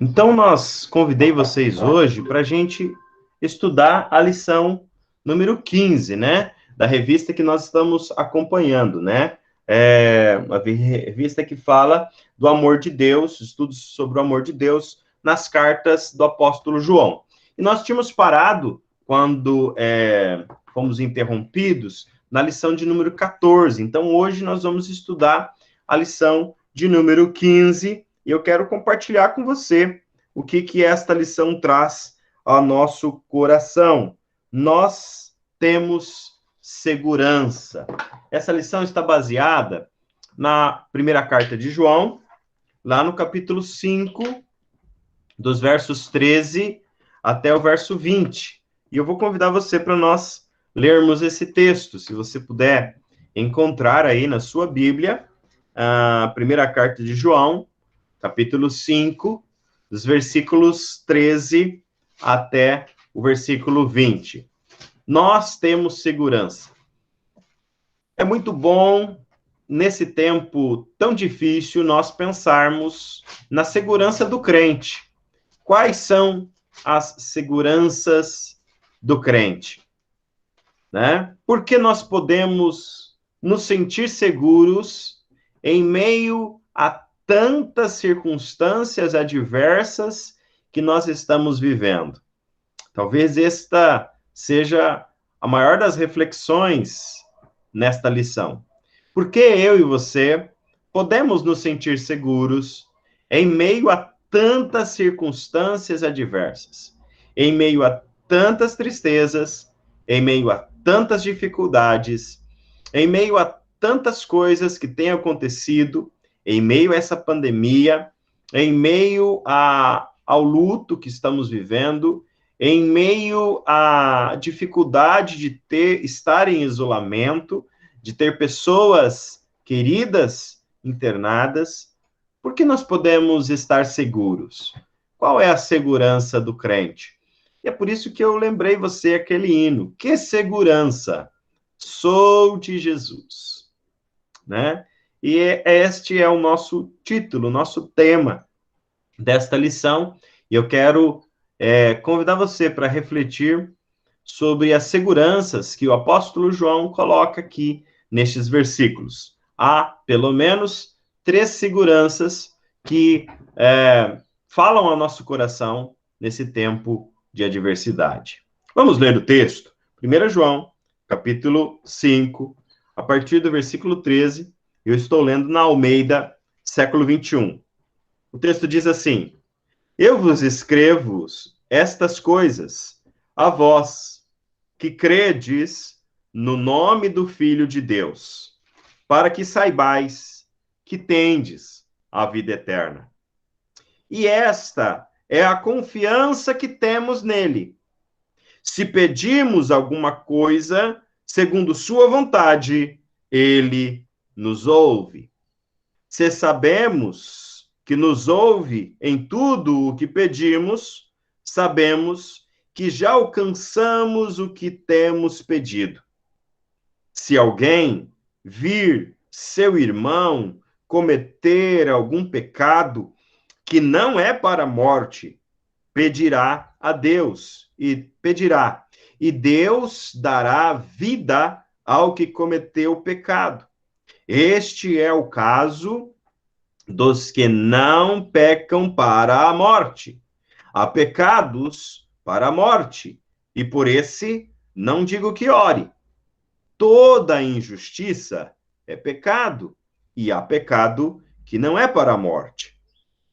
Então, nós convidei vocês hoje para a gente estudar a lição número 15, né? Da revista que nós estamos acompanhando, né? É uma revista que fala do amor de Deus, estudos sobre o amor de Deus nas cartas do apóstolo João. E nós tínhamos parado quando fomos interrompidos na lição de número 14. Então, hoje nós vamos estudar a lição de número 15, e eu quero compartilhar com você o que esta lição traz ao nosso coração. Nós temos segurança. Essa lição está baseada na primeira carta de João, lá no capítulo 5, dos versos 13 até o verso 20. E eu vou convidar você para nós lermos esse texto, se você puder encontrar aí na sua Bíblia, a primeira carta de João, capítulo 5, dos versículos 13 até o versículo 20. Nós temos segurança. É muito bom, nesse tempo tão difícil, nós pensarmos na segurança do crente. Quais são as seguranças do crente? Né? Por que nós podemos nos sentir seguros em meio a tantas circunstâncias adversas que nós estamos vivendo? Talvez esta seja a maior das reflexões nesta lição. Por que eu e você podemos nos sentir seguros em meio a tantas circunstâncias adversas, em meio a tantas tristezas, em meio a tantas dificuldades, em meio a tantas coisas que têm acontecido, em meio a essa pandemia, em meio ao luto que estamos vivendo, em meio à dificuldade de estar em isolamento, de ter pessoas queridas internadas, por que nós podemos estar seguros? Qual é a segurança do crente? E é por isso que eu lembrei você aquele hino. Que segurança! Sou de Jesus. Né? E este é o nosso título, o nosso tema desta lição. E eu quero convidar você para refletir sobre as seguranças que o apóstolo João coloca aqui nestes versículos. Há, pelo menos, 3 seguranças que falam ao nosso coração nesse tempo de adversidade. Vamos ler o texto? 1 João, capítulo 5, a partir do versículo 13, eu estou lendo na Almeida, século 21. O texto diz assim: Eu vos escrevo estas coisas, a vós, que credes no nome do Filho de Deus, para que saibais que tendes a vida eterna. E esta é a confiança que temos nele. Se pedimos alguma coisa, segundo sua vontade, ele nos ouve. Se sabemos que nos ouve em tudo o que pedimos, sabemos que já alcançamos o que temos pedido. Se alguém vir seu irmão cometer algum pecado que não é para a morte, pedirá a Deus e Deus dará vida ao que cometeu o pecado. Este é o caso dos que não pecam para a morte. Há pecados para a morte, e por esse não digo que ore. Toda injustiça é pecado, e há pecado que não é para a morte.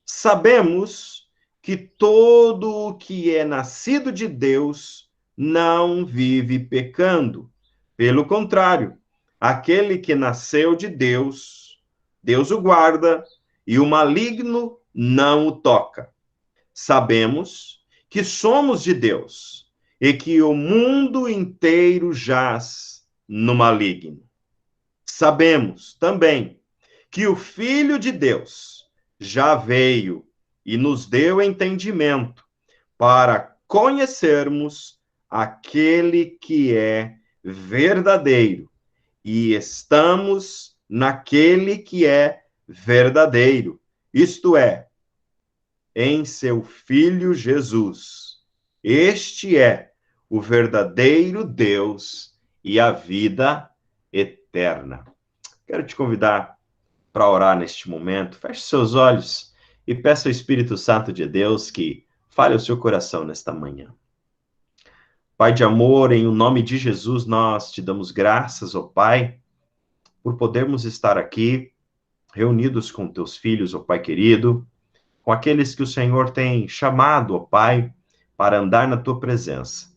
Sabemos que todo o que é nascido de Deus não vive pecando. Pelo contrário, aquele que nasceu de Deus, Deus o guarda e o maligno não o toca. Sabemos que somos de Deus e que o mundo inteiro jaz no maligno. Sabemos também que o Filho de Deus já veio e nos deu entendimento para conhecermos aquele que é verdadeiro, e estamos naquele que é verdadeiro, isto é, em seu Filho Jesus. Este é o verdadeiro Deus e a vida eterna. Quero te convidar para orar neste momento. Feche seus olhos e peça ao Espírito Santo de Deus que fale ao seu coração nesta manhã. Pai de amor, em o nome de Jesus, nós te damos graças, ó Pai, por podermos estar aqui reunidos com teus filhos, ó Pai querido, com aqueles que o Senhor tem chamado, ó Pai, para andar na tua presença.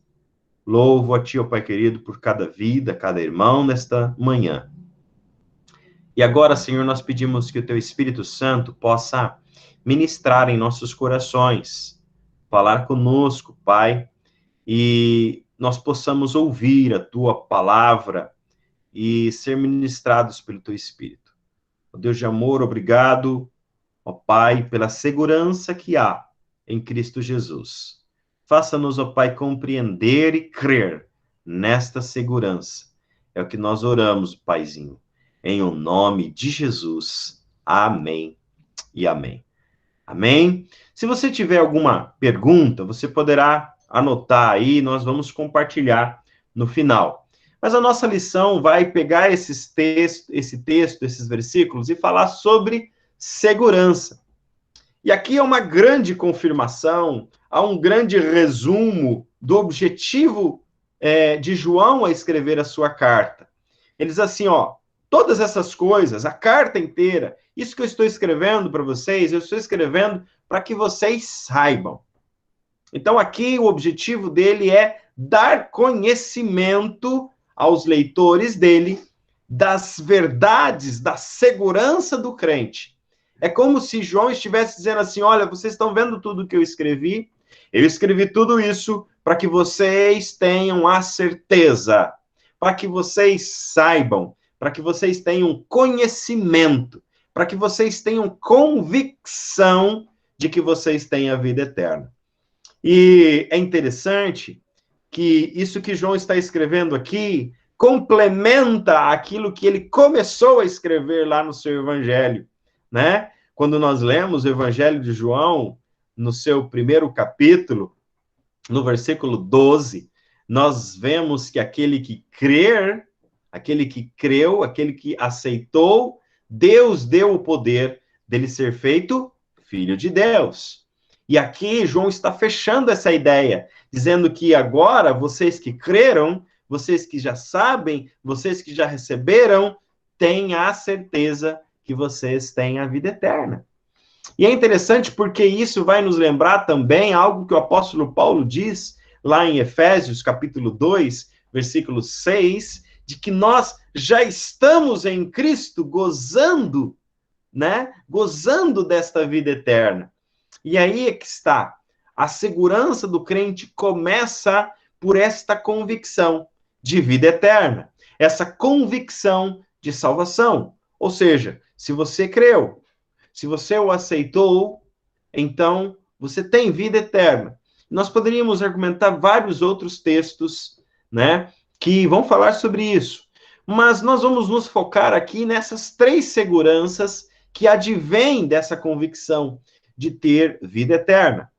Louvo a ti, ó Pai querido, por cada vida, cada irmão nesta manhã. E agora, Senhor, nós pedimos que o teu Espírito Santo possa ministrar em nossos corações, falar conosco, Pai, e nós possamos ouvir a tua palavra e ser ministrados pelo teu Espírito. Ó Deus de amor, obrigado, ó Pai, pela segurança que há em Cristo Jesus. Faça-nos, ó Pai, compreender e crer nesta segurança. É o que nós oramos, Paizinho, em o nome de Jesus. Amém e amém. Amém? Se você tiver alguma pergunta, você poderá anotar aí, nós vamos compartilhar no final. Mas a nossa lição vai pegar esse texto, esses versículos, e falar sobre segurança. E aqui é uma grande confirmação, há um grande resumo do objetivo de João a escrever a sua carta. Ele diz assim, ó, todas essas coisas, a carta inteira, isso que eu estou escrevendo para vocês, eu estou escrevendo para que vocês saibam. Então aqui o objetivo dele é dar conhecimento aos leitores dele das verdades, da segurança do crente. É como se João estivesse dizendo assim, olha, vocês estão vendo tudo que eu escrevi tudo isso para que vocês tenham a certeza, para que vocês saibam, para que vocês tenham conhecimento, para que vocês tenham convicção de que vocês têm a vida eterna. E é interessante que isso que João está escrevendo aqui complementa aquilo que ele começou a escrever lá no seu evangelho, né? Quando nós lemos o evangelho de João, no seu primeiro capítulo, no versículo 12, nós vemos que aquele que crer, aquele que creu, aquele que aceitou, Deus deu o poder dele ser feito filho de Deus. E aqui João está fechando essa ideia, dizendo que agora vocês que creram, vocês que já sabem, vocês que já receberam, têm a certeza que vocês têm a vida eterna. E é interessante porque isso vai nos lembrar também algo que o apóstolo Paulo diz lá em Efésios, capítulo 2, versículo 6, de que nós já estamos em Cristo gozando, né? Gozando desta vida eterna. E aí é que está. A segurança do crente começa por esta convicção de vida eterna. Essa convicção de salvação. Ou seja, se você creu, se você o aceitou, então você tem vida eterna. Nós poderíamos argumentar vários outros textos, né, que vão falar sobre isso. Mas nós vamos nos focar aqui nessas três seguranças que advêm dessa convicção de ter vida eterna.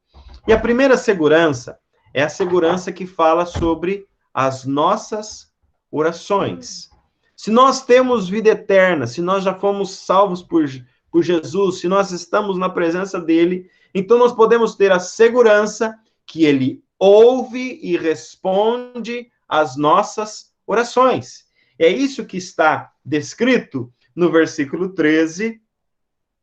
E a primeira segurança é a segurança que fala sobre as nossas orações. Se nós temos vida eterna, se nós já fomos salvos por Jesus, se nós estamos na presença dele, então nós podemos ter a segurança que ele ouve e responde às nossas orações. É isso que está descrito no versículo 13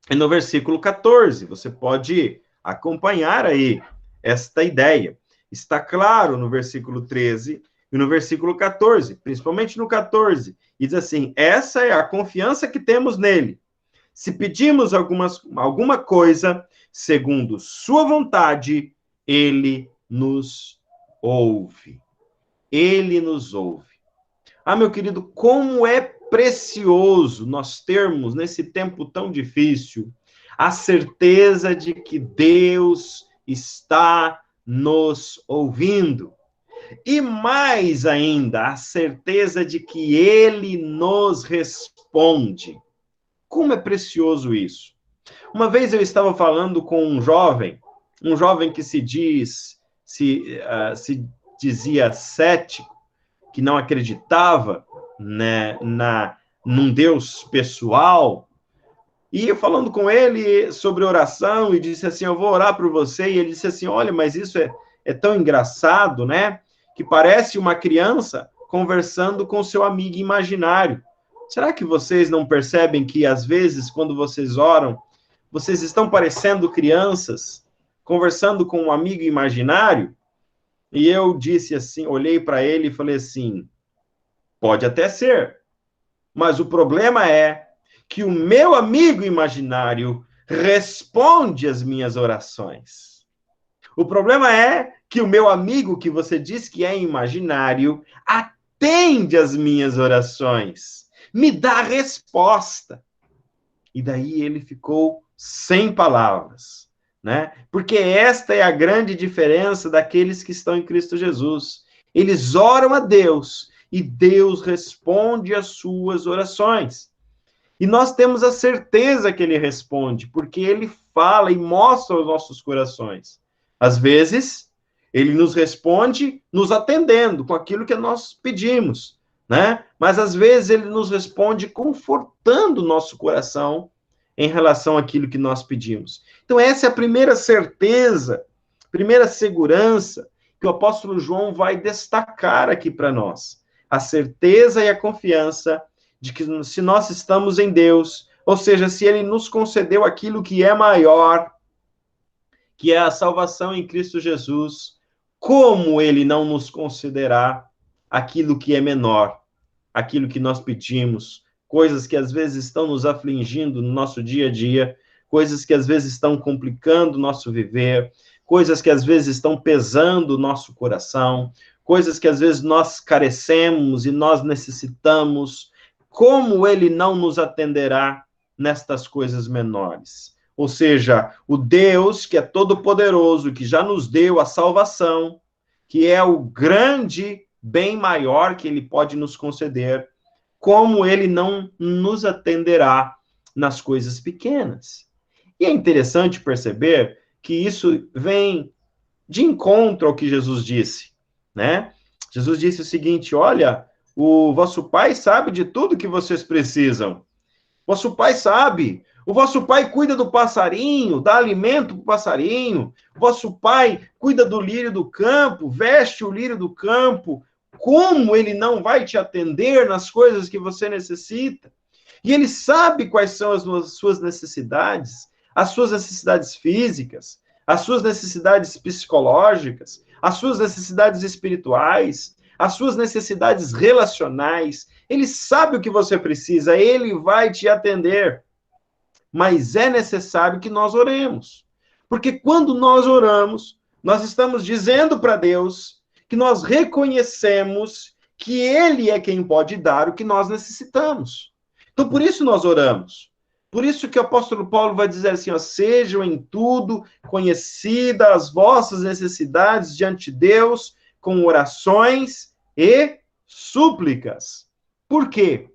e no versículo 14. Você pode acompanhar aí esta ideia. Está claro no versículo 13 e no versículo 14, principalmente no 14, e diz assim, essa é a confiança que temos nele. Se pedimos alguma coisa, segundo sua vontade, ele nos ouve. Ele nos ouve. Ah, meu querido, como é precioso nós termos, nesse tempo tão difícil, a certeza de que Deus está nos ouvindo. E mais ainda, a certeza de que Ele nos responde. Como é precioso isso. Uma vez eu estava falando com um jovem, um jovem que se dizia cético, que não acreditava, né, num Deus pessoal, e eu falando com ele sobre oração, e disse assim, eu vou orar por você, e ele disse assim, olha, mas isso é tão engraçado, né, que parece uma criança conversando com seu amigo imaginário. Será que vocês não percebem que, às vezes, quando vocês oram, vocês estão parecendo crianças conversando com um amigo imaginário? E eu disse assim, olhei para ele e falei assim, pode até ser, mas o problema é que o meu amigo imaginário responde às minhas orações. O problema é que o meu amigo, que você diz que é imaginário, atende às minhas orações, me dá resposta. E daí ele ficou sem palavras, né? Porque esta é a grande diferença daqueles que estão em Cristo Jesus. Eles oram a Deus e Deus responde às suas orações. E nós temos a certeza que ele responde, porque ele fala e mostra os nossos corações. Às vezes, ele nos responde nos atendendo com aquilo que nós pedimos, né? Mas às vezes ele nos responde confortando o nosso coração em relação àquilo que nós pedimos. Então essa é a primeira certeza, primeira segurança que o apóstolo João vai destacar aqui para nós. A certeza e a confiança de que se nós estamos em Deus, ou seja, se ele nos concedeu aquilo que é maior, que é a salvação em Cristo Jesus, como ele não nos concederá aquilo que é menor, aquilo que nós pedimos, coisas que às vezes estão nos afligindo no nosso dia a dia, coisas que às vezes estão complicando o nosso viver, coisas que às vezes estão pesando o nosso coração, coisas que às vezes nós carecemos e nós necessitamos. Como ele não nos atenderá nestas coisas menores? Ou seja, o Deus que é todo-poderoso, que já nos deu a salvação, que é o grande bem maior que ele pode nos conceder, como ele não nos atenderá nas coisas pequenas. E é interessante perceber que isso vem de encontro ao que Jesus disse, né? Jesus disse o seguinte, olha, o vosso pai sabe de tudo que vocês precisam. Vosso pai sabe. O vosso pai cuida do passarinho, dá alimento para o passarinho. Vosso pai cuida do lírio do campo, veste o lírio do campo. Como ele não vai te atender nas coisas que você necessita? E ele sabe quais são as suas necessidades, as suas necessidades físicas, as suas necessidades psicológicas, as suas necessidades espirituais, as suas necessidades relacionais. Ele sabe o que você precisa, ele vai te atender. Mas é necessário que nós oremos. Porque quando nós oramos, nós estamos dizendo para Deus que nós reconhecemos que ele é quem pode dar o que nós necessitamos. Então, por isso nós oramos. Por isso que o apóstolo Paulo vai dizer assim, ó, sejam em tudo conhecidas as vossas necessidades diante de Deus, com orações e súplicas. Por quê?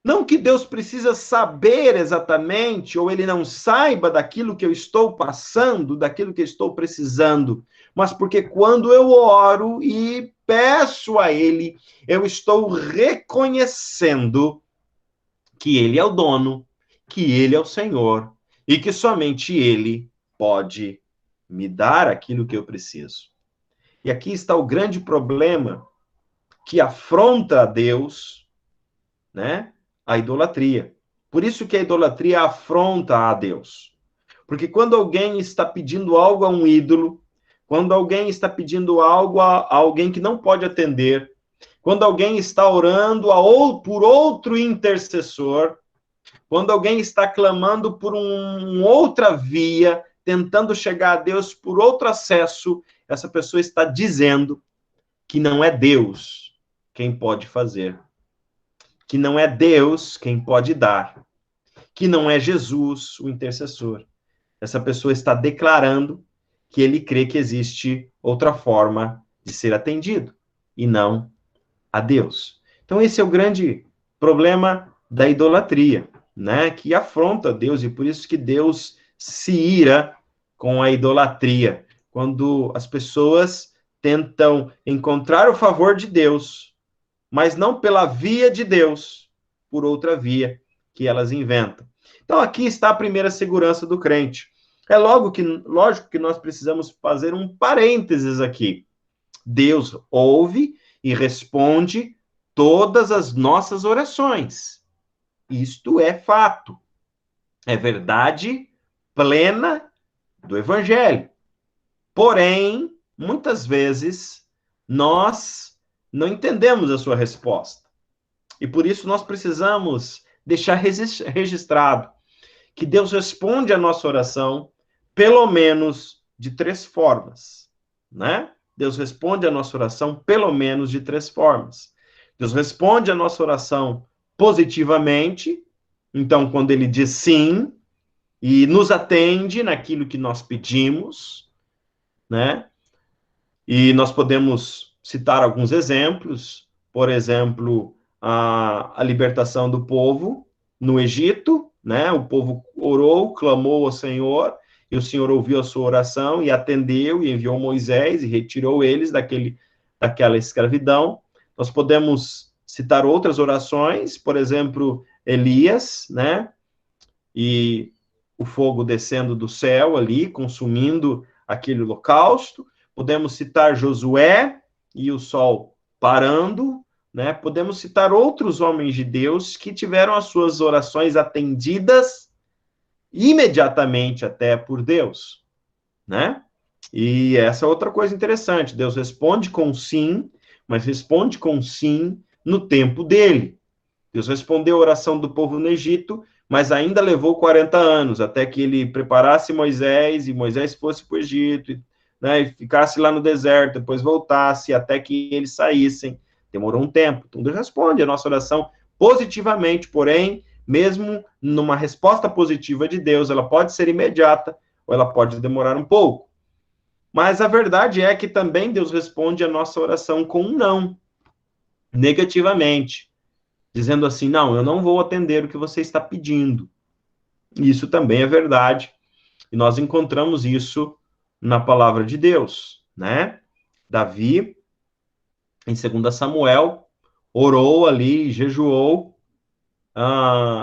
Não que Deus precisa saber exatamente, ou ele não saiba daquilo que eu estou passando, daquilo que eu estou precisando, mas porque quando eu oro e peço a ele, eu estou reconhecendo que ele é o dono, que ele é o Senhor, e que somente ele pode me dar aquilo que eu preciso. E aqui está o grande problema que afronta a Deus, né? A idolatria. Por isso que a idolatria afronta a Deus. Porque quando alguém está pedindo algo a um ídolo, quando alguém está pedindo algo a alguém que não pode atender, quando alguém está orando por outro intercessor, quando alguém está clamando por outra via, tentando chegar a Deus por outro acesso, essa pessoa está dizendo que não é Deus quem pode fazer, que não é Deus quem pode dar, que não é Jesus o intercessor. Essa pessoa está declarando que ele crê que existe outra forma de ser atendido, e não a Deus. Então esse é o grande problema da idolatria, né? Que afronta Deus, e por isso que Deus se ira com a idolatria, quando as pessoas tentam encontrar o favor de Deus, mas não pela via de Deus, por outra via que elas inventam. Então, aqui está a primeira segurança do crente. Lógico que nós precisamos fazer um parênteses aqui. Deus ouve e responde todas as nossas orações. Isto é fato. É verdade plena do Evangelho. Porém, muitas vezes, nós não entendemos a sua resposta. E por isso nós precisamos deixar registrado que Deus responde a nossa oração pelo menos de 3 formas, né? Deus responde a nossa oração pelo menos de 3 formas. Deus responde a nossa oração positivamente, então quando ele diz sim e nos atende naquilo que nós pedimos, né? E nós podemos citar alguns exemplos, por exemplo, a libertação do povo no Egito, né? O povo orou, clamou ao Senhor, e o Senhor ouviu a sua oração e atendeu, e enviou Moisés e retirou eles daquela escravidão. Nós podemos citar outras orações, por exemplo, Elias, né? E o fogo descendo do céu ali, consumindo aquele holocausto. Podemos citar Josué e o sol parando, né? Podemos citar outros homens de Deus que tiveram as suas orações atendidas imediatamente até por Deus, né? E essa é outra coisa interessante. Deus responde com sim, mas responde com sim no tempo dele. Deus respondeu a oração do povo no Egito, mas ainda levou 40 anos, até que ele preparasse Moisés, e Moisés fosse para o Egito, né, e ficasse lá no deserto, depois voltasse, até que eles saíssem. Demorou um tempo. Então, Deus responde a nossa oração positivamente, porém, mesmo numa resposta positiva de Deus, ela pode ser imediata, ou ela pode demorar um pouco. Mas a verdade é que também Deus responde a nossa oração com um não, negativamente, dizendo assim, não, eu não vou atender o que você está pedindo. Isso também é verdade, e nós encontramos isso na palavra de Deus, né? Davi, em 2 Samuel, orou ali, jejuou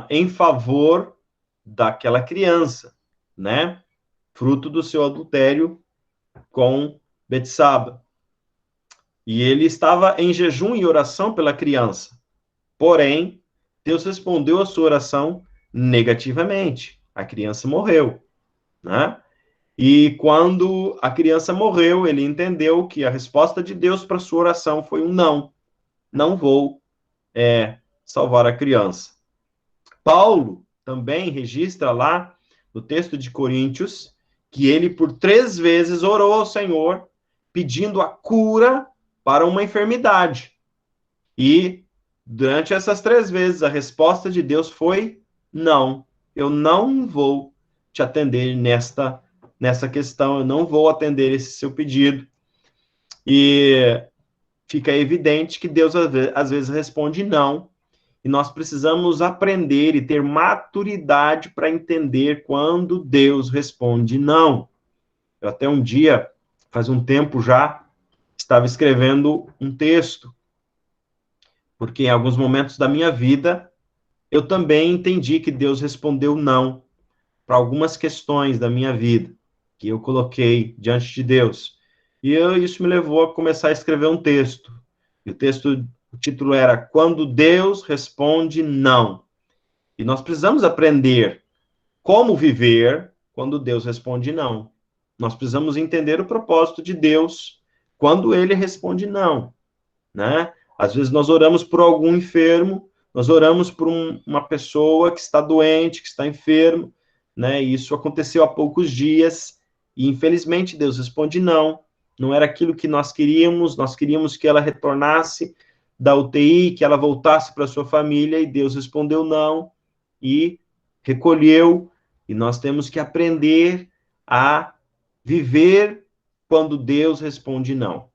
em favor daquela criança, né? Fruto do seu adultério com Betsaba. E ele estava em jejum e oração pela criança. Porém, Deus respondeu a sua oração negativamente. A criança morreu, né? E quando a criança morreu, ele entendeu que a resposta de Deus para sua oração foi um não. Não vou salvar a criança. Paulo também registra lá no texto de Coríntios que ele por 3 vezes orou ao Senhor pedindo a cura para uma enfermidade. E durante essas 3 vezes a resposta de Deus foi não. Eu não vou te atender nessa questão, eu não vou atender esse seu pedido. E fica evidente que Deus às vezes responde não, e nós precisamos aprender e ter maturidade para entender quando Deus responde não. Eu até um dia, faz um tempo já, estava escrevendo um texto, porque em alguns momentos da minha vida, eu também entendi que Deus respondeu não para algumas questões da minha vida, que eu coloquei diante de Deus. E isso me levou a começar a escrever um texto. E o título era Quando Deus Responde Não. E nós precisamos aprender como viver quando Deus responde não. Nós precisamos entender o propósito de Deus quando ele responde não, né? Às vezes nós oramos por algum enfermo, nós oramos por uma pessoa que está doente, que está enfermo, né? E isso aconteceu há poucos dias, e infelizmente Deus responde não. Não era aquilo que nós queríamos que ela retornasse da UTI, que ela voltasse para sua família, e Deus respondeu não, e recolheu, e nós temos que aprender a viver quando Deus responde não,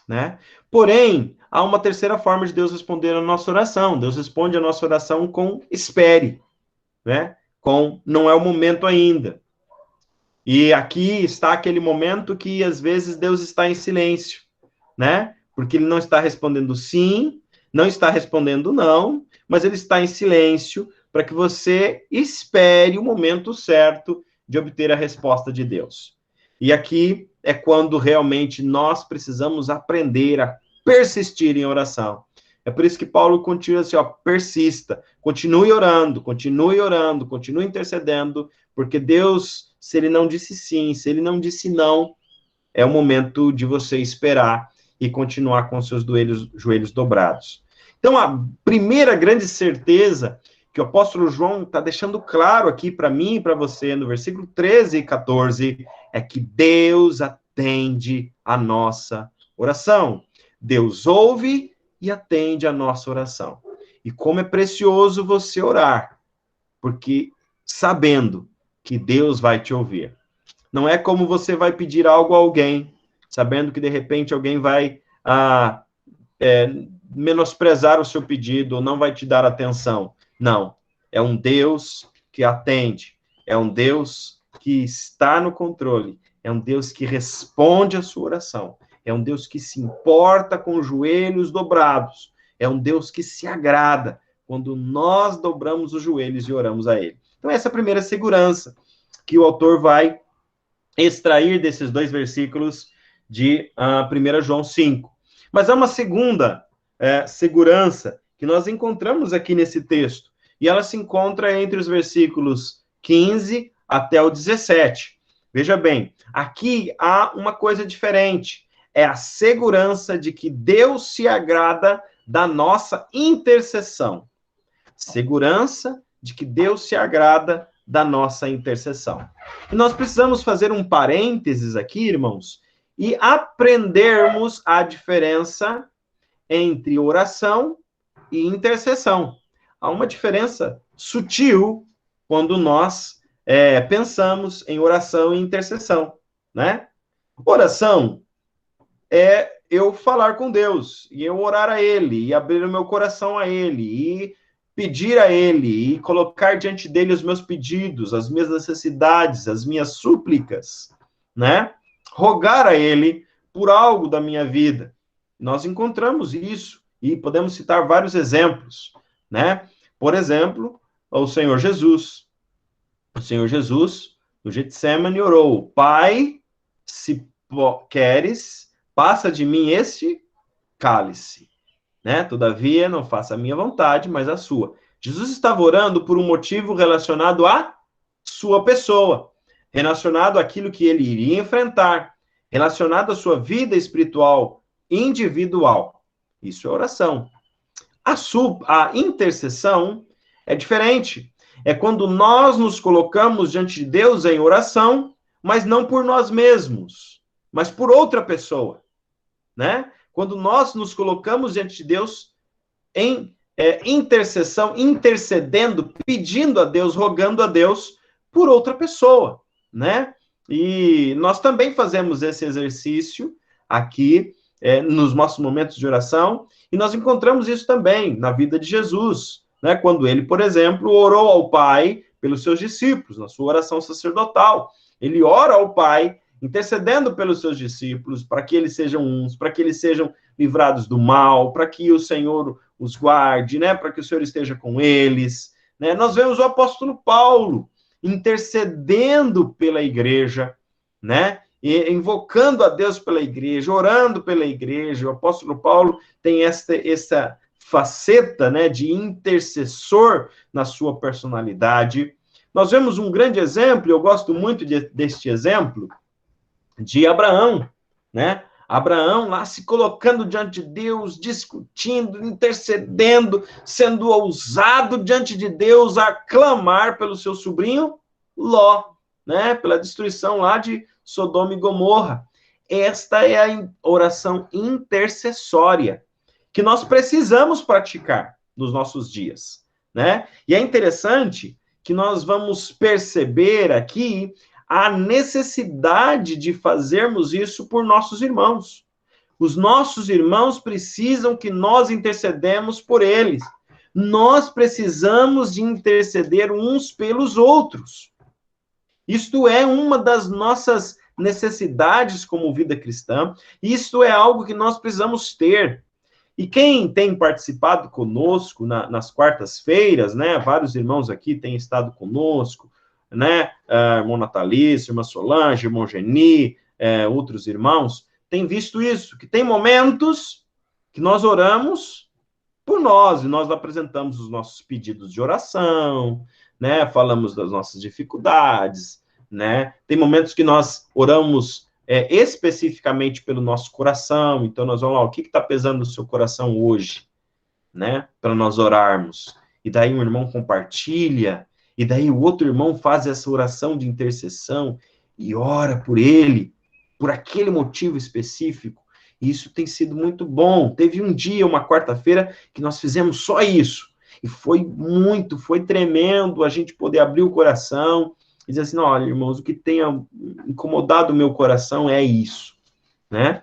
né? Porém, há uma terceira forma de Deus responder a nossa oração. Deus responde a nossa oração com espere, né? Com não é o momento ainda. E aqui está aquele momento que, às vezes, Deus está em silêncio, né? Porque ele não está respondendo sim, não está respondendo não, mas ele está em silêncio para que você espere o momento certo de obter a resposta de Deus. E aqui é quando realmente nós precisamos aprender a persistir em oração. É por isso que Paulo continua assim, ó, persista, continue orando, continue intercedendo, porque Deus, se ele não disse sim, se ele não disse não, é o momento de você esperar e continuar com seus joelhos dobrados. Então, a primeira grande certeza que o apóstolo João está deixando claro aqui para mim e para você, no versículo 13 e 14, é que Deus atende a nossa oração. Deus ouve e atende a nossa oração. E como é precioso você orar, porque sabendo que Deus vai te ouvir. Não é como você vai pedir algo a alguém, sabendo que de repente alguém vai menosprezar o seu pedido, ou não vai te dar atenção. Não. É um Deus que atende. É um Deus que está no controle. É um Deus que responde a sua oração. É um Deus que se importa com os joelhos dobrados. É um Deus que se agrada quando nós dobramos os joelhos e oramos a Ele. Então, essa é a primeira segurança que o autor vai extrair desses dois versículos de 1 João 5. Mas há uma segunda segurança que nós encontramos aqui nesse texto, e ela se encontra entre os versículos 15 até o 17. Veja bem, aqui há uma coisa diferente, é a segurança de que Deus se agrada da nossa intercessão. Segurança de que Deus se agrada da nossa intercessão. E nós precisamos fazer um parênteses aqui, irmãos, e aprendermos a diferença entre oração e intercessão. Há uma diferença sutil quando nós pensamos em oração e intercessão, né? Oração é eu falar com Deus, e eu orar a Ele, e abrir o meu coração a Ele, e pedir a Ele, e colocar diante dele os meus pedidos, as minhas necessidades, as minhas súplicas, né? Rogar a Ele por algo da minha vida. Nós encontramos isso, e podemos citar vários exemplos, né? Por exemplo, o Senhor Jesus. O Senhor Jesus, no Getsemane, orou: Pai, se queres, passa de mim este cálice, né? Todavia, não faça a minha vontade, mas a sua. Jesus estava orando por um motivo relacionado à sua pessoa, relacionado àquilo que ele iria enfrentar, relacionado à sua vida espiritual individual. Isso é oração. A intercessão é diferente. É quando nós nos colocamos diante de Deus em oração, mas não por nós mesmos, mas por outra pessoa, né? Quando nós nos colocamos diante de Deus em intercessão, intercedendo, pedindo a Deus, rogando a Deus por outra pessoa, né? E nós também fazemos esse exercício aqui nos nossos momentos de oração, e nós encontramos isso também na vida de Jesus, né? Quando ele, por exemplo, orou ao Pai pelos seus discípulos, na sua oração sacerdotal. Ele ora ao Pai, intercedendo pelos seus discípulos, para que eles sejam uns, para que eles sejam livrados do mal, para que o Senhor os guarde, né? Para que o Senhor esteja com eles, né? Nós vemos o apóstolo Paulo intercedendo pela igreja, né? E invocando a Deus pela igreja, orando pela igreja. O apóstolo Paulo tem essa faceta, né, de intercessor na sua personalidade. Nós vemos um grande exemplo, eu gosto muito deste exemplo, de Abraão, né? Abraão lá se colocando diante de Deus, discutindo, intercedendo, sendo ousado diante de Deus a clamar pelo seu sobrinho Ló, né? Pela destruição lá de Sodoma e Gomorra. Esta é a oração intercessória que nós precisamos praticar nos nossos dias, né? E é interessante que nós vamos perceber aqui a necessidade de fazermos isso por nossos irmãos. Os nossos irmãos precisam que nós intercedemos por eles. Nós precisamos de interceder uns pelos outros. Isto é uma das nossas necessidades como vida cristã. Isto é algo que nós precisamos ter. E quem tem participado conosco nas quartas-feiras, né? Vários irmãos aqui têm estado conosco, né? Irmão Natalício, irmã Solange, irmão Geni, outros irmãos, têm visto isso, que tem momentos que nós oramos por nós, e nós apresentamos os nossos pedidos de oração, né? Falamos das nossas dificuldades, né? Tem momentos que nós oramos especificamente pelo nosso coração, então nós vamos lá, o que está pesando no seu coração hoje, né? Para nós orarmos. E daí um irmão compartilha, e daí o outro irmão faz essa oração de intercessão e ora por ele, por aquele motivo específico. E isso tem sido muito bom. Teve um dia, uma quarta-feira, que nós fizemos só isso. E foi tremendo a gente poder abrir o coração e dizer assim, olha, irmãos, o que tem incomodado o meu coração é isso, né?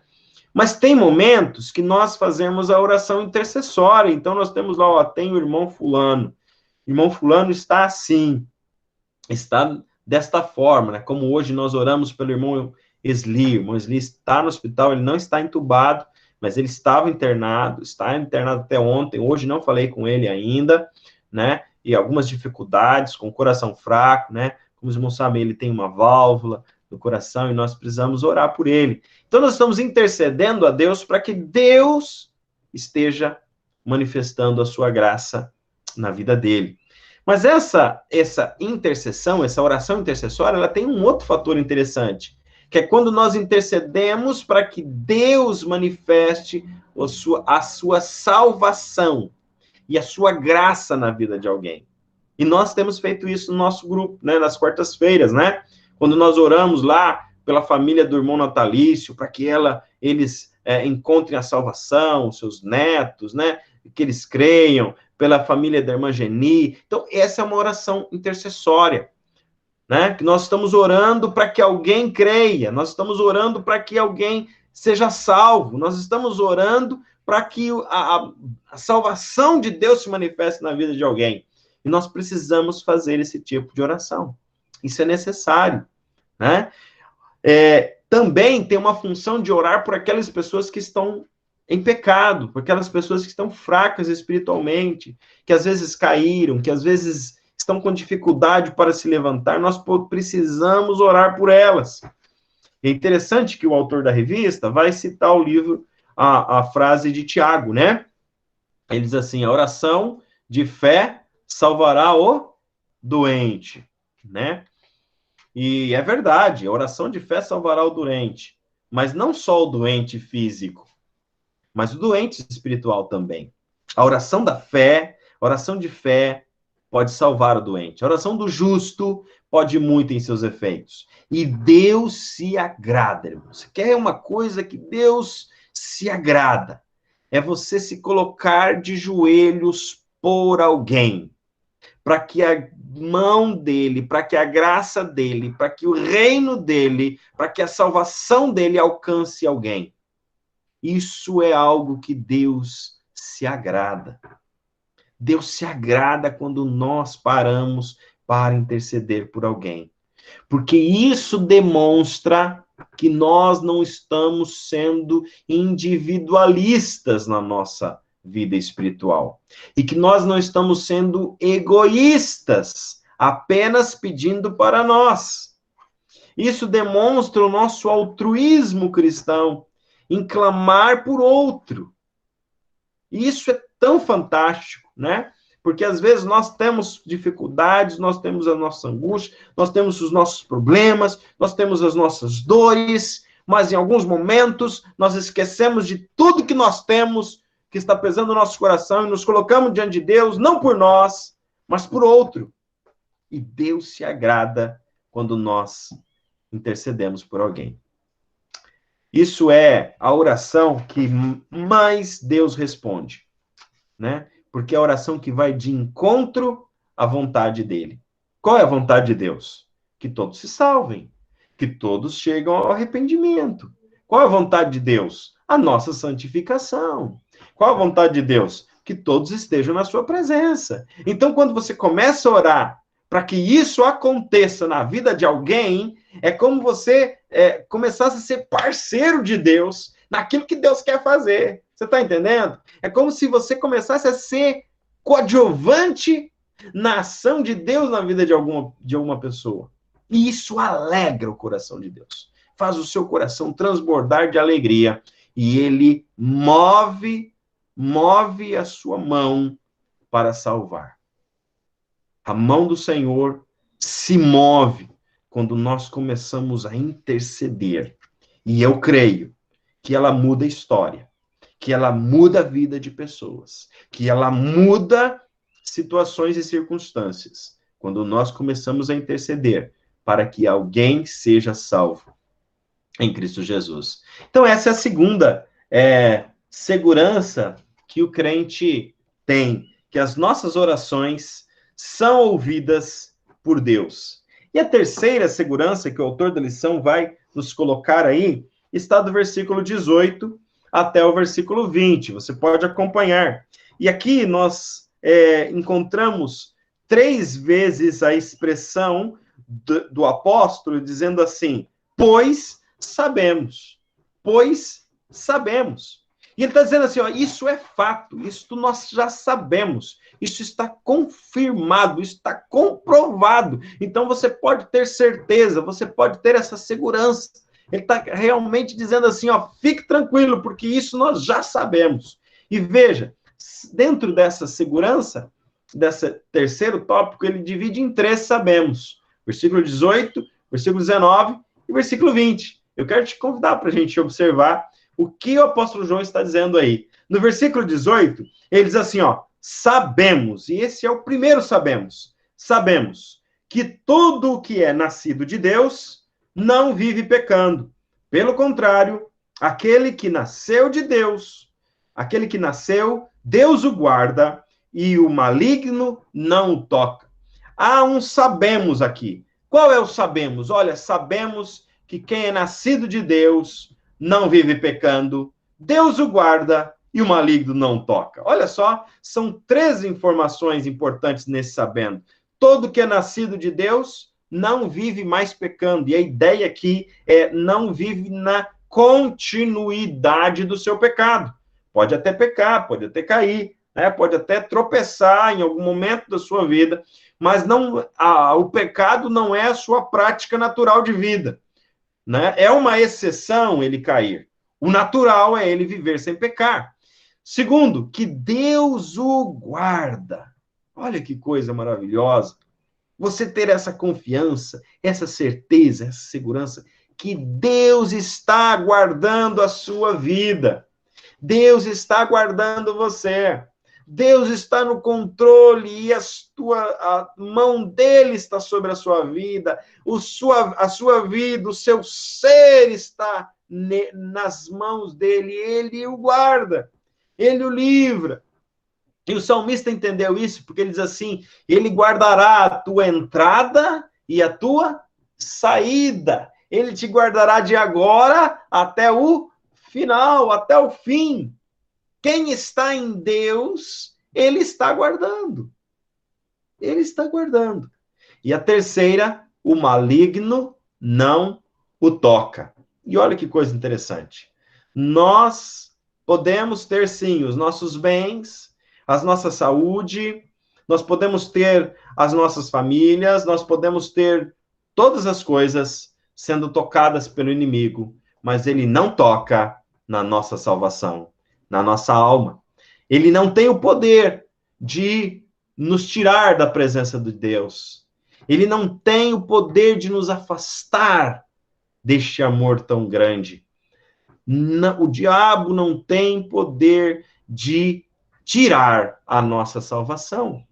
Mas tem momentos que nós fazemos a oração intercessória. Então, nós temos lá, ó, tem o irmão fulano. O irmão fulano está assim, está desta forma, né? Como hoje nós oramos pelo irmão Esli. O irmão Esli está no hospital, ele não está entubado, mas ele estava internado, está internado até ontem. Hoje não falei com ele ainda, né? E algumas dificuldades, com o coração fraco, né? Como os irmãos sabem, ele tem uma válvula no coração e nós precisamos orar por ele. Então, nós estamos intercedendo a Deus para que Deus esteja manifestando a sua graça na vida dele. Mas essa intercessão, essa oração intercessória, ela tem um outro fator interessante, que é quando nós intercedemos para que Deus manifeste a sua salvação e a sua graça na vida de alguém. E nós temos feito isso no nosso grupo, né, nas quartas-feiras, né? Quando nós oramos lá pela família do irmão Natalício, para que eles encontrem a salvação, os seus netos, né? Que eles creiam, pela família da irmã Geni. Então, essa é uma oração intercessória, né? Que nós estamos orando para que alguém creia, nós estamos orando para que alguém seja salvo, nós estamos orando para que a salvação de Deus se manifeste na vida de alguém. E nós precisamos fazer esse tipo de oração. Isso é necessário, né? Também tem uma função de orar por aquelas pessoas que estão em pecado, por aquelas pessoas que estão fracas espiritualmente, que às vezes caíram, que às vezes estão com dificuldade para se levantar. Nós precisamos orar por elas. É interessante que o autor da revista vai citar o livro, a frase de Tiago, né? Ele diz assim, a oração de fé salvará o doente, né? E é verdade, a oração de fé salvará o doente, mas não só o doente físico, mas o doente espiritual também. A oração da fé, a oração de fé pode salvar o doente. A oração do justo pode ir muito em seus efeitos. E Deus se agrada, irmão. Você quer uma coisa que Deus se agrada? É você se colocar de joelhos por alguém, para que a mão dele, para que a graça dele, para que o reino dele, para que a salvação dele alcance alguém. Isso é algo que Deus se agrada. Deus se agrada quando nós paramos para interceder por alguém. Porque isso demonstra que nós não estamos sendo individualistas na nossa vida espiritual. E que nós não estamos sendo egoístas, apenas pedindo para nós. Isso demonstra o nosso altruísmo cristão, em clamar por outro. E isso é tão fantástico, né? Porque às vezes nós temos dificuldades, nós temos a nossa angústia, nós temos os nossos problemas, nós temos as nossas dores, mas em alguns momentos nós esquecemos de tudo que nós temos, que está pesando no nosso coração, e nos colocamos diante de Deus, não por nós, mas por outro. E Deus se agrada quando nós intercedemos por alguém. Isso é a oração que mais Deus responde, né? Porque é a oração que vai de encontro à vontade dele. Qual é a vontade de Deus? Que todos se salvem, que todos cheguem ao arrependimento. Qual é a vontade de Deus? A nossa santificação. Qual é a vontade de Deus? Que todos estejam na sua presença. Então, quando você começa a orar para que isso aconteça na vida de alguém, é como você começasse a ser parceiro de Deus naquilo que Deus quer fazer. Você está entendendo? É como se você começasse a ser coadjuvante na ação de Deus na vida de alguma pessoa. E isso alegra o coração de Deus. Faz o seu coração transbordar de alegria. E ele move a sua mão para salvar. A mão do Senhor se move quando nós começamos a interceder. E eu creio que ela muda a história, que ela muda a vida de pessoas, que ela muda situações e circunstâncias, quando nós começamos a interceder para que alguém seja salvo em Cristo Jesus. Então, essa é a segunda segurança que o crente tem, que as nossas orações são ouvidas por Deus. E a terceira segurança que o autor da lição vai nos colocar aí, está do versículo 18 até o versículo 20. Você pode acompanhar. E aqui nós encontramos 3 vezes a expressão do apóstolo dizendo assim, pois sabemos. Pois sabemos. E ele está dizendo assim, ó, isso é fato, isso nós já sabemos, isso está confirmado, isso está comprovado. Então você pode ter certeza, você pode ter essa segurança. Ele está realmente dizendo assim, ó, fique tranquilo, porque isso nós já sabemos. E veja, dentro dessa segurança, desse terceiro tópico, ele divide em 3 sabemos. Versículo 18, versículo 19 e versículo 20. Eu quero te convidar para a gente observar o que o apóstolo João está dizendo aí. No versículo 18, ele diz assim, ó, sabemos, e esse é o primeiro sabemos, sabemos que tudo o que é nascido de Deus não vive pecando. Pelo contrário, aquele que nasceu de Deus, aquele que nasceu, Deus o guarda e o maligno não o toca. Há um sabemos aqui. Qual é o sabemos? Olha, sabemos que quem é nascido de Deus não vive pecando, Deus o guarda e o maligno não toca. Olha só, são 3 informações importantes nesse sabendo. Todo que é nascido de Deus não vive mais pecando. E a ideia aqui é não vive na continuidade do seu pecado. Pode até pecar, pode até cair, né? Pode até tropeçar em algum momento da sua vida, mas não, o pecado não é a sua prática natural de vida. Né? É uma exceção ele cair. O natural é ele viver sem pecar. Segundo, que Deus o guarda. Olha que coisa maravilhosa. Você ter essa confiança, essa certeza, essa segurança, que Deus está guardando a sua vida. Deus está guardando você. Deus está no controle e a mão dele está sobre a sua vida, a sua vida, o seu ser está nas mãos dele, ele o guarda, ele o livra. E o salmista entendeu isso, porque ele diz assim, ele guardará a tua entrada e a tua saída, ele te guardará de agora até o final, até o fim. Quem está em Deus, ele está guardando. Ele está guardando. E a terceira, o maligno não o toca. E olha que coisa interessante. Nós podemos ter, sim, os nossos bens, a nossa saúde, nós podemos ter as nossas famílias, nós podemos ter todas as coisas sendo tocadas pelo inimigo, mas ele não toca na nossa salvação, na nossa alma. Ele não tem o poder de nos tirar da presença de Deus. Ele não tem o poder de nos afastar deste amor tão grande. O diabo não tem poder de tirar a nossa salvação.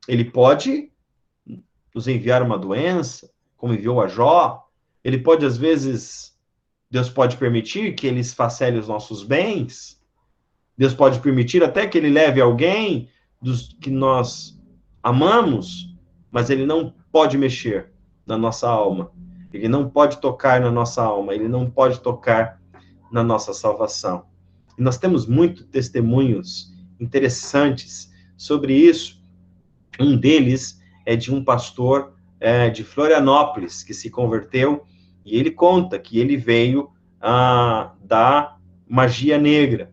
Ele pode nos enviar uma doença, como enviou a Jó. Ele pode, às vezes, Deus pode permitir que ele esfacele os nossos bens. Deus pode permitir até que ele leve alguém dos que nós amamos, mas ele não pode mexer na nossa alma. Ele não pode tocar na nossa alma. Ele não pode tocar na nossa salvação. E nós temos muitos testemunhos interessantes sobre isso. Um deles é de um pastor de Florianópolis que se converteu, e ele conta que ele veio da magia negra.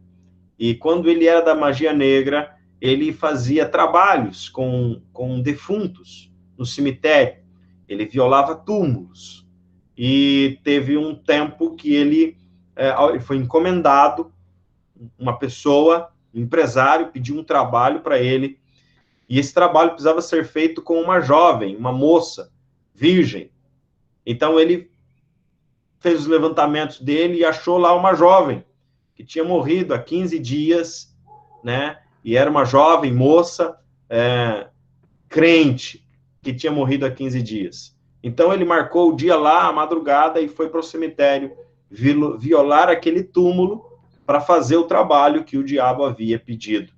E quando ele era da magia negra, ele fazia trabalhos com defuntos no cemitério. Ele violava túmulos. E teve um tempo que ele foi encomendado, uma pessoa, um empresário, pediu um trabalho para ele, e esse trabalho precisava ser feito com uma jovem, uma moça, virgem. Então ele fez os levantamentos dele e achou lá uma jovem que tinha morrido há 15 dias, né? E era uma jovem moça, crente, que tinha morrido há 15 dias. Então ele marcou o dia lá, a madrugada, e foi para o cemitério violar aquele túmulo para fazer o trabalho que o diabo havia pedido.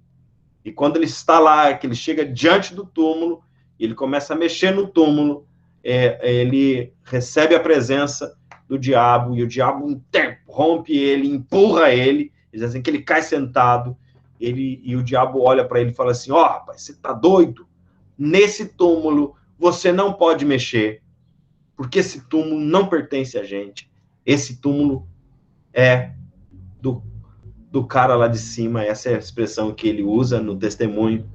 E quando ele está lá, que ele chega diante do túmulo, ele começa a mexer no túmulo, ele recebe a presença do diabo, e o diabo interrompe ele, empurra ele, diz assim que ele cai sentado, e o diabo olha para ele e fala assim, rapaz, você tá doido? Nesse túmulo você não pode mexer, porque esse túmulo não pertence a gente, esse túmulo é do cara lá de cima, essa é a expressão que ele usa no testemunho,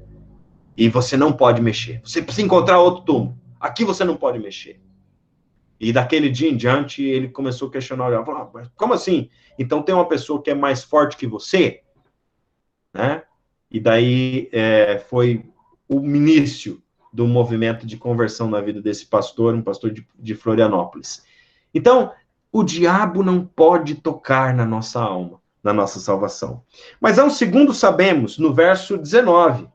e você não pode mexer, você precisa encontrar outro túmulo, aqui você não pode mexer. E daquele dia em diante, ele começou a questionar, mas como assim? Então tem uma pessoa que é mais forte que você? Né? E daí foi o início do movimento de conversão na vida desse pastor, um pastor de Florianópolis. Então, o diabo não pode tocar na nossa alma, na nossa salvação. Mas há um segundo sabemos, no verso 19.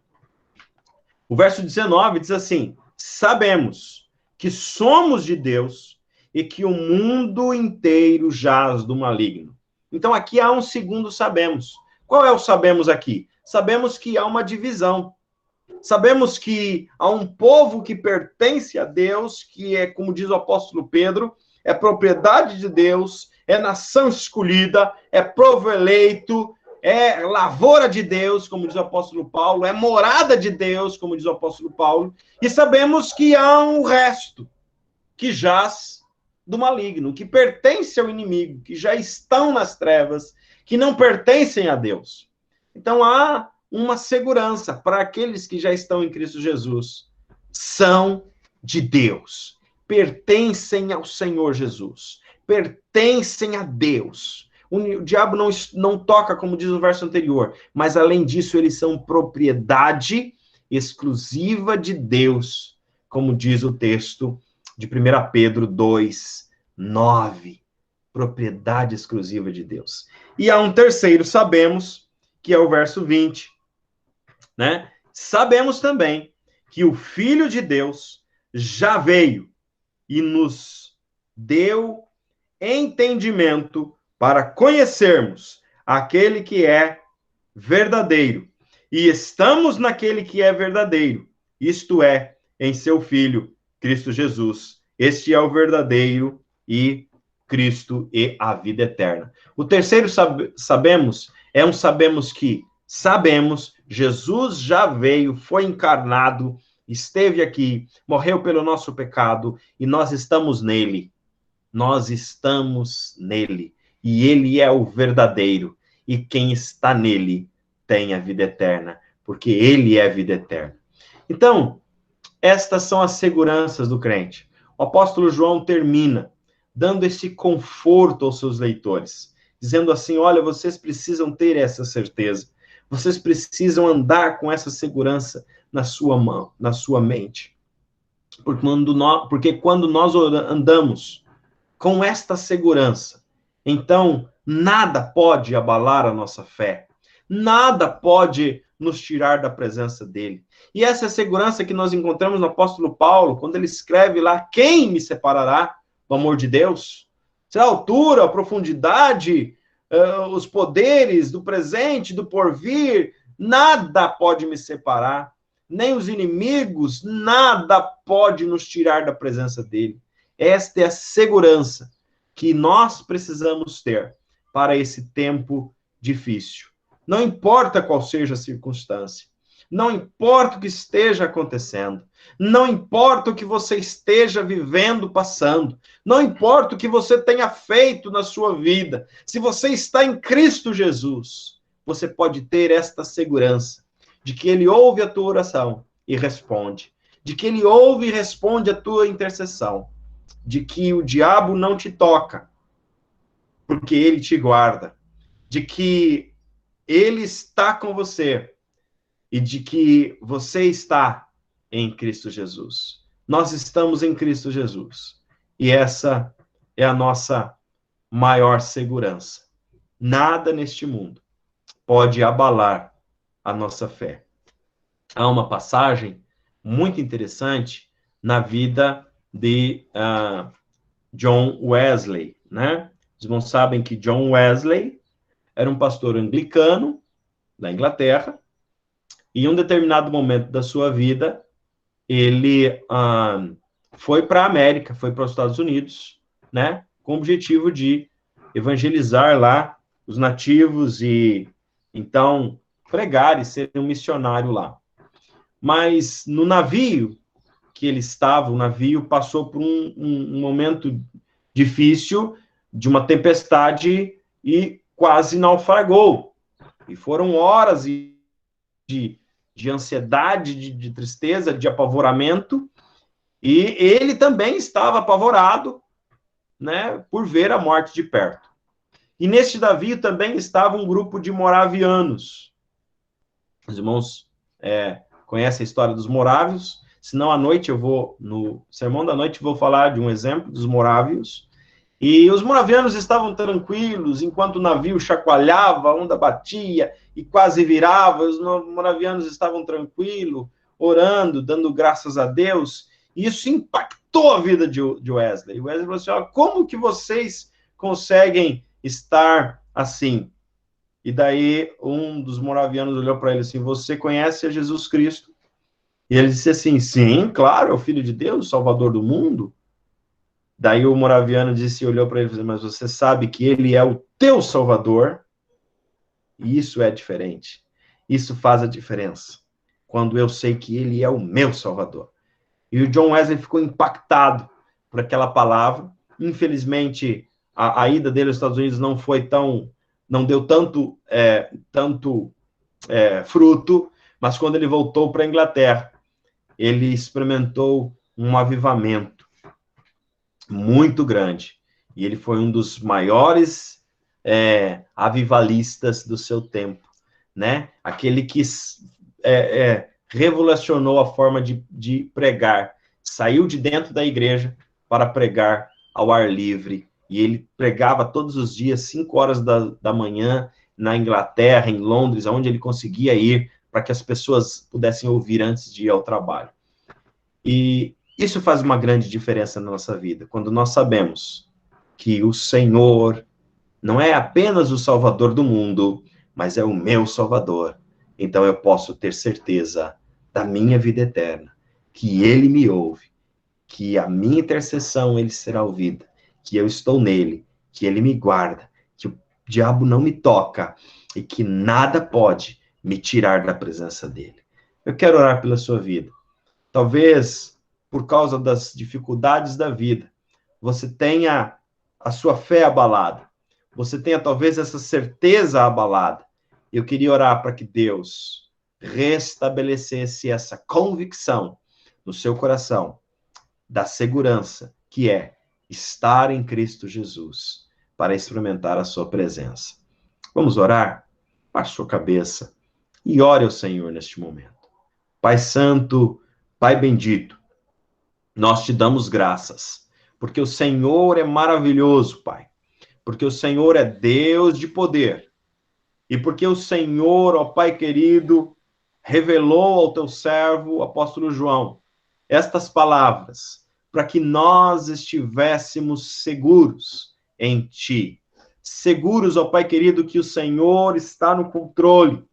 O verso 19 diz assim, sabemos que somos de Deus e que o mundo inteiro jaz do maligno. Então, aqui há um segundo sabemos. Qual é o sabemos aqui? Sabemos que há uma divisão. Sabemos que há um povo que pertence a Deus, que é, como diz o apóstolo Pedro, é propriedade de Deus, é nação escolhida, é povo eleito, é lavoura de Deus, como diz o apóstolo Paulo, é morada de Deus, como diz o apóstolo Paulo, e sabemos que há um resto que jaz do maligno, que pertence ao inimigo, que já estão nas trevas, que não pertencem a Deus. Então há uma segurança para aqueles que já estão em Cristo Jesus. São de Deus, pertencem ao Senhor Jesus, pertencem a Deus. O diabo não toca, como diz o verso anterior, mas além disso, eles são propriedade exclusiva de Deus, como diz o texto de 1 Pedro 2, 9. Propriedade exclusiva de Deus. E há um terceiro, sabemos, que é o verso 20, né? Sabemos também que o Filho de Deus já veio e nos deu entendimento para conhecermos aquele que é verdadeiro. E estamos naquele que é verdadeiro, isto é, em seu Filho, Cristo Jesus. Este é o verdadeiro e Cristo e a vida eterna. O terceiro sabemos é um sabemos que sabemos, Jesus já veio, foi encarnado, esteve aqui, morreu pelo nosso pecado e nós estamos nele. Nós estamos nele. E ele é o verdadeiro. E quem está nele tem a vida eterna, porque ele é a vida eterna. Então, estas são as seguranças do crente. O apóstolo João termina dando esse conforto aos seus leitores, dizendo assim, olha, vocês precisam ter essa certeza, vocês precisam andar com essa segurança na sua mão, na sua mente. Porque quando nós andamos com esta segurança, então nada pode abalar a nossa fé, nada pode nos tirar da presença dele. E essa é a segurança que nós encontramos no apóstolo Paulo, quando ele escreve lá, quem me separará do amor de Deus? Se a altura, a profundidade, os poderes do presente, do porvir, nada pode me separar, nem os inimigos, nada pode nos tirar da presença dele. Esta é a segurança que nós precisamos ter para esse tempo difícil. Não importa qual seja a circunstância, Não importa o que esteja acontecendo. Não importa o que você esteja vivendo, passando. Não importa o que você tenha feito na sua vida. Se você está em Cristo Jesus, você pode ter esta segurança de que Ele ouve a tua oração e responde. De que Ele ouve e responde a tua intercessão. De que o diabo não te toca, porque Ele te guarda. De que Ele está com você e de que você está em Cristo Jesus. Nós estamos em Cristo Jesus. E essa é a nossa maior segurança. Nada neste mundo pode abalar a nossa fé. Há uma passagem muito interessante na vida de John Wesley, né? Os irmãos sabem que John Wesley era um pastor anglicano da Inglaterra, e em um determinado momento da sua vida, ele foi para a América, foi para os Estados Unidos, né, com o objetivo de evangelizar lá os nativos e, então, pregar e ser um missionário lá. Mas no navio que ele estava, o navio passou por um momento difícil, de uma tempestade, e quase naufragou. E foram horas de ansiedade, de tristeza, de apavoramento, e ele também estava apavorado, né, por ver a morte de perto. E neste navio também estava um grupo de moravianos. Os irmãos conhecem a história dos morávios, senão à noite no sermão da noite, vou falar de um exemplo dos morávios. E os moravianos estavam tranquilos, enquanto o navio chacoalhava, a onda batia e quase virava, os moravianos estavam tranquilos, orando, dando graças a Deus, e isso impactou a vida de Wesley. Wesley falou assim, ó, como que vocês conseguem estar assim? E daí um dos moravianos olhou para ele assim, você conhece a Jesus Cristo? E ele disse assim, sim, claro, é o Filho de Deus, o Salvador do mundo. Daí o moraviano disse, olhou para ele e disse, mas você sabe que ele é o teu Salvador? E isso é diferente. Isso faz a diferença. Quando eu sei que ele é o meu Salvador. E o John Wesley ficou impactado por aquela palavra. Infelizmente, a ida dele aos Estados Unidos não deu tanto fruto, mas quando ele voltou para a Inglaterra, ele experimentou um avivamento muito grande. E ele foi um dos maiores avivalistas do seu tempo, né? Aquele que revolucionou a forma de pregar. Saiu de dentro da igreja para pregar ao ar livre. E ele pregava todos os dias, 5 horas da manhã, na Inglaterra, em Londres, onde ele conseguia ir, para que as pessoas pudessem ouvir antes de ir ao trabalho. E isso faz uma grande diferença na nossa vida, quando nós sabemos que o Senhor não é apenas o Salvador do mundo, mas é o meu Salvador. Então eu posso ter certeza da minha vida eterna, que Ele me ouve, que a minha intercessão Ele será ouvida, que eu estou nele, que Ele me guarda, que o diabo não me toca e que nada pode me tirar da presença dEle. Eu quero orar pela sua vida. Talvez, por causa das dificuldades da vida, você tenha a sua fé abalada. Você tenha, talvez, essa certeza abalada. Eu queria orar para que Deus restabelecesse essa convicção no seu coração da segurança que é estar em Cristo Jesus para experimentar a sua presença. Vamos orar? Baixe sua cabeça e ore ao Senhor neste momento. Pai Santo, Pai bendito, nós te damos graças, porque o Senhor é maravilhoso, Pai, porque o Senhor é Deus de poder, e porque o Senhor, ó Pai querido, revelou ao teu servo, o apóstolo João, estas palavras, para que nós estivéssemos seguros em ti, seguros, ó Pai querido, que o Senhor está no controle,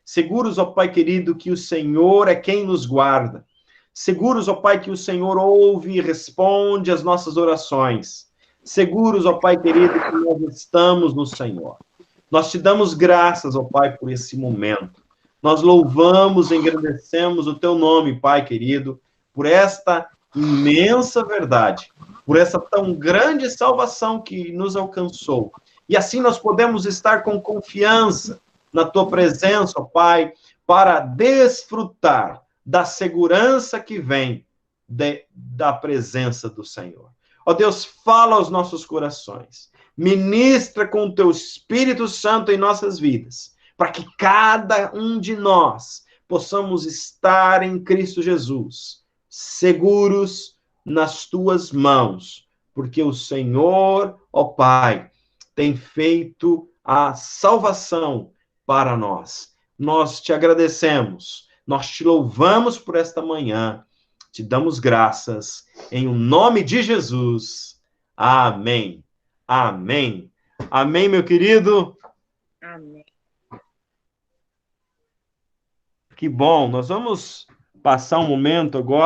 seguros, ó Pai querido, que o Senhor é quem nos guarda, seguros, ó Pai, que o Senhor ouve e responde às nossas orações. Seguros, ó Pai querido, que nós estamos no Senhor. Nós te damos graças, ó Pai, por esse momento. Nós louvamos, engrandecemos o teu nome, Pai querido, por esta imensa verdade, por essa tão grande salvação que nos alcançou. E assim nós podemos estar com confiança na tua presença, ó Pai, para desfrutar da segurança que vem da presença do Senhor. Ó Deus, fala aos nossos corações, ministra com o teu Espírito Santo em nossas vidas, para que cada um de nós possamos estar em Cristo Jesus, seguros nas tuas mãos, porque o Senhor, ó Pai, tem feito a salvação para nós. Nós te agradecemos, nós te louvamos por esta manhã, te damos graças, em o nome de Jesus. Amém. Amém. Amém, meu querido. Amém. Que bom. Nós vamos passar um momento agora